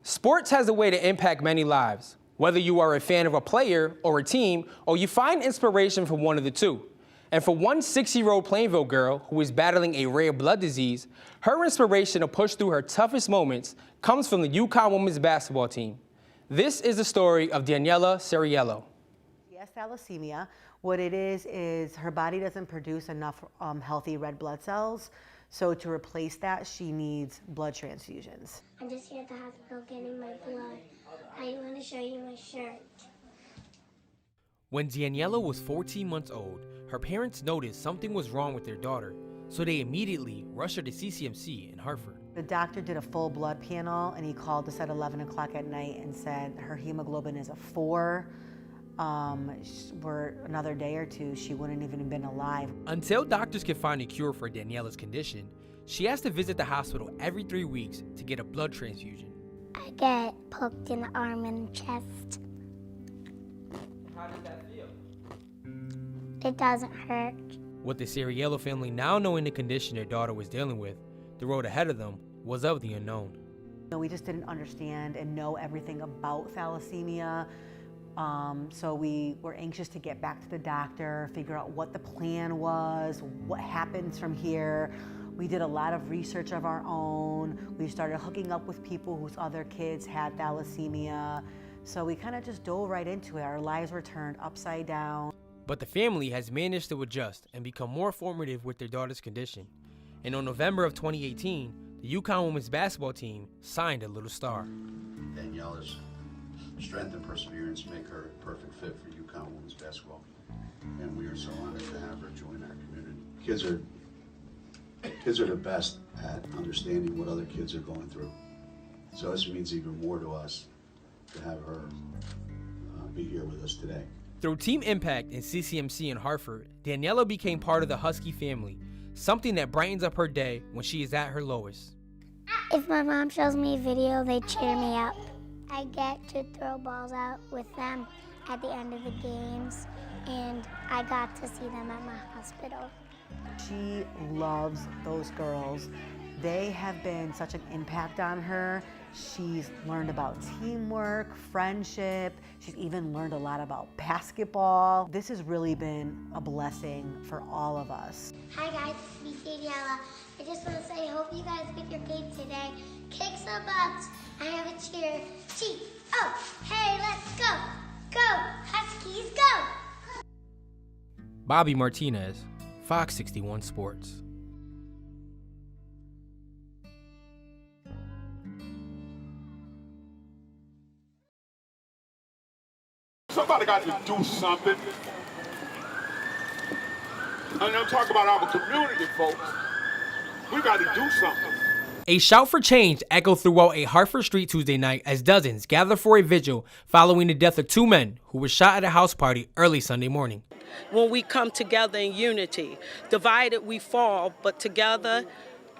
Sports has a way to impact many lives. Whether you are a fan of a player or a team, or you find inspiration from one of the two. And for one 6-year-old Plainville girl who is battling a rare blood disease, her inspiration to push through her toughest moments comes from the UConn women's basketball team. This is the story of Daniela Ceriello. She has thalassemia. What it is her body doesn't produce enough healthy red blood cells. So to replace that, she needs blood transfusions. I'm just here at the hospital getting my blood. I want to show you my shirt. When Daniela was 14 months old, her parents noticed something was wrong with their daughter, so they immediately rushed her to CCMC in Hartford. The doctor did a full blood panel, and he called us at 11 o'clock at night and said her hemoglobin is a 4. For another day or two, she wouldn't even have been alive. Until doctors could find a cure for Daniela's condition, she has to visit the hospital every 3 weeks to get a blood transfusion. I get poked in the arm and chest. How does that feel? It doesn't hurt. With the Ceriello family now knowing the condition their daughter was dealing with, the road ahead of them was of the unknown. We just didn't understand and know everything about thalassemia. So we were anxious to get back to the doctor, figure out what the plan was, what happens from here. We did a lot of research of our own. We started hooking up with people whose other kids had thalassemia. So we kind of just dove right into it. Our lives were turned upside down. But the family has managed to adjust and become more formative with their daughter's condition. And on November of 2018, the UConn women's basketball team signed a little star. Daniela's strength and perseverance make her a perfect fit for UConn women's basketball. And we are so honored to have her join our community. Kids are the best at understanding what other kids are going through. So this means even more to us to have her be here with us today. Through Team Impact and CCMC in Hartford, Daniela became part of the Husky family, something that brightens up her day when she is at her lowest. If my mom shows me a video, they cheer me up. I get to throw balls out with them at the end of the games, and I got to see them at my hospital. She loves those girls. They have been such an impact on her. She's learned about teamwork, friendship. She's even learned a lot about basketball. This has really been a blessing for all of us. Hi guys, it's me, Daniela. I just want to say, I hope you guys get your game today. Kick some butts. I have a cheer. G. Oh, hey, let's go. Go, Huskies, go. Bobby Martinez, Fox 61 Sports. Somebody got to do something. And I'm talking about our community, folks. We got to do something. A shout for change echoed throughout a Hartford street Tuesday night as dozens gathered for a vigil following the death of 2 men who were shot at a house party early Sunday morning. When we come together in unity, divided we fall, but together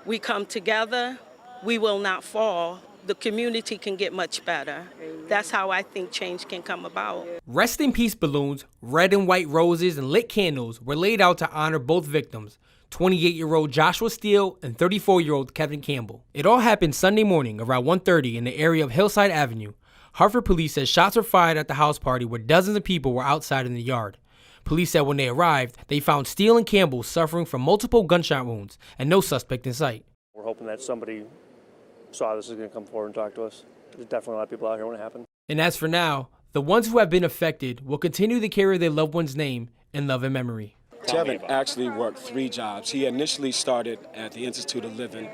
we come together, we will not fall. The community can get much better. That's how I think change can come about. Rest in peace balloons, red and white roses, and lit candles were laid out to honor both victims, 28-year-old Joshua Steele and 34-year-old Kevin Campbell. It all happened Sunday morning around 1:30 in the area of Hillside Avenue. Hartford police said shots were fired at the house party where dozens of people were outside in the yard. Police said when they arrived, they found Steele and Campbell suffering from multiple gunshot wounds and no suspect in sight. We're hoping that somebody saw this is going to come forward and talk to us. There's definitely a lot of people out here when it happened. And as for now, the ones who have been affected will continue to carry their loved one's name in love and memory. Kevin actually worked 3 jobs. He initially started at the Institute of Living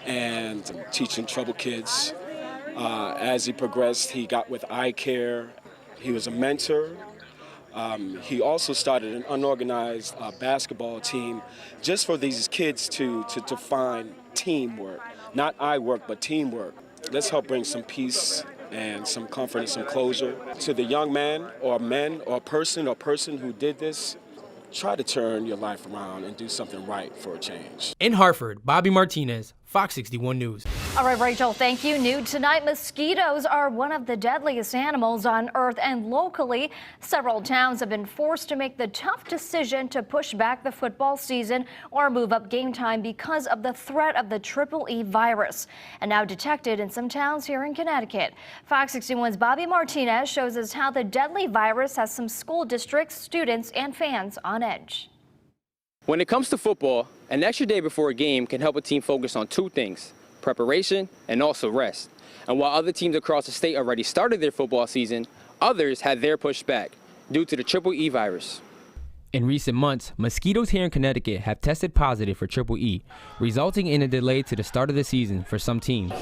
and teaching troubled kids. As he progressed, he got with eye care. He was a mentor. He also started an unorganized basketball team just for these kids to find teamwork. Not eye work, but teamwork. Let's help bring some peace and some comfort and some closure to the young man or men or person who did this. Try to turn your life around and do something right for a change. In Hartford, Bobby Martinez, Fox 61 News. All right, Rachel, thank you. New tonight, mosquitoes are one of the deadliest animals on Earth, and locally, several towns have been forced to make the tough decision to push back the football season or move up game time because of the threat of the EEE virus, and now detected in some towns here in Connecticut. Fox 61's Bobby Martinez shows us how the deadly virus has some school districts, students, and fans on edge. When it comes to football, an extra day before a game can help a team focus on two things: preparation and also rest. And while other teams across the state already started their football season, others had their pushed back due to the EEE virus. In recent months, mosquitoes here in Connecticut have tested positive for EEE, resulting in a delay to the start of the season for some teams.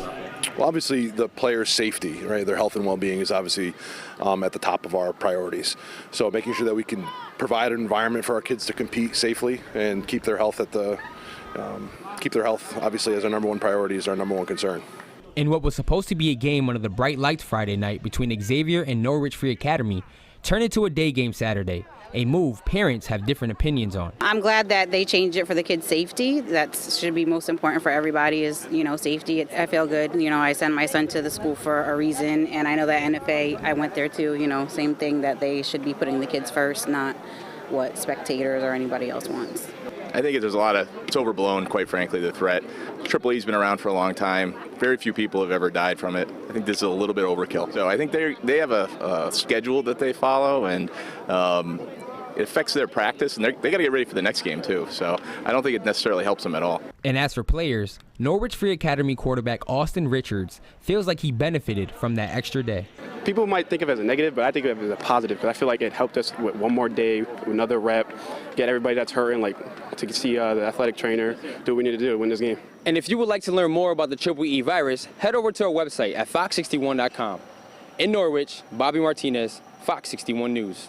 Well, obviously, the players' safety, right? Their health and well-being is obviously at the top of our priorities. So making sure that we can provide an environment for our kids to compete safely and keep their health obviously as our number one priority is our number one concern. In what was supposed to be a game under the bright lights Friday night between Xavier and Norwich Free Academy turned into a day game Saturday, a move parents have different opinions on. I'm glad that they changed it for the kids' safety. That should be most important for everybody is, safety. I feel good. I send my son to the school for a reason, and I know that NFA, I went there too, same thing, that they should be putting the kids first, not what spectators or anybody else wants. I think it's overblown, quite frankly, the threat. EEE's been around for a long time. Very few people have ever died from it. I think this is a little bit overkill. So I think they have a schedule that they follow, and it affects their practice, and they got to get ready for the next game too. So I don't think it necessarily helps them at all. And as for players, Norwich Free Academy quarterback Austin Richards feels like he benefited from that extra day. People might think of it as a negative, but I think of it as a positive because I feel like it helped us with one more day, another rep, get everybody that's hurting, to see the athletic trainer do what we need to do to win this game. And if you would like to learn more about the EEE virus, head over to our website at fox61.com. In Norwich, Bobby Martinez, Fox 61 News.